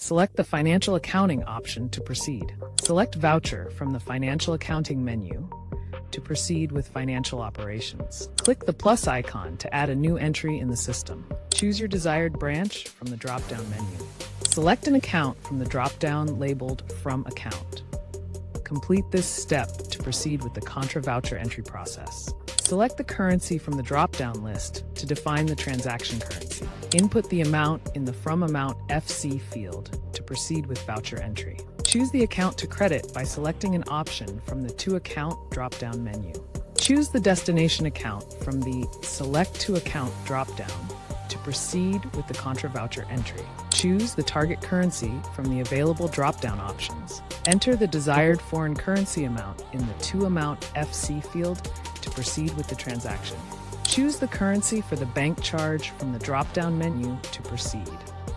Select the Financial Accounting option to proceed. Select Voucher from the Financial Accounting menu to proceed with financial operations. Click the plus icon to add a new entry in the system. Choose your desired branch from the drop-down menu. Select an account from the drop-down labeled From Account. Complete this step to proceed with the Contra Voucher Entry process. Select the currency from the drop-down list to define the transaction currency. Input the amount in the From Amount FC field to proceed with voucher entry. Choose the account to credit by selecting an option from the To Account drop-down menu. Choose the destination account from the Select to Account drop-down to proceed with the Contra Voucher entry. Choose the target currency from the available drop-down options. Enter the desired foreign currency amount in the To Amount FC field to proceed with the transaction. Choose the currency for the bank charge from the drop-down menu to proceed.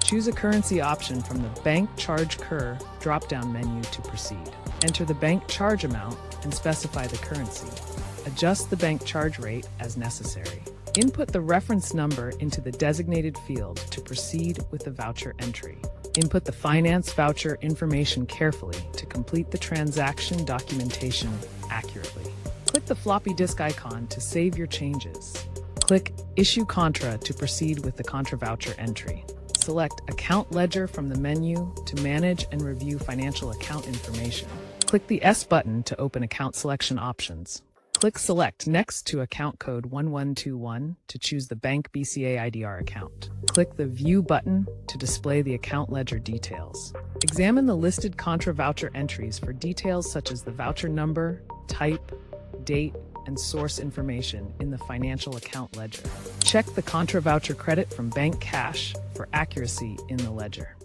Choose a currency option from the Bank Charge Cur drop-down menu to proceed. Enter the bank charge amount and specify the currency. Adjust the bank charge rate as necessary. Input the reference number into the designated field to proceed with the voucher entry. Input the finance voucher information carefully to complete the transaction documentation accurately. Click the floppy disk icon to save your changes. Click Issue Contra to proceed with the Contra Voucher entry. Select Account Ledger from the menu to manage and review financial account information. Click the S button to open account selection options. Click Select next to account code 1121 to choose the Bank BCA IDR account. Click the View button to display the account ledger details. Examine the listed Contra Voucher entries for details such as the voucher number, type, date, and source information in the financial account ledger. Check the Contra Voucher credit from Bank Cash for accuracy in the ledger.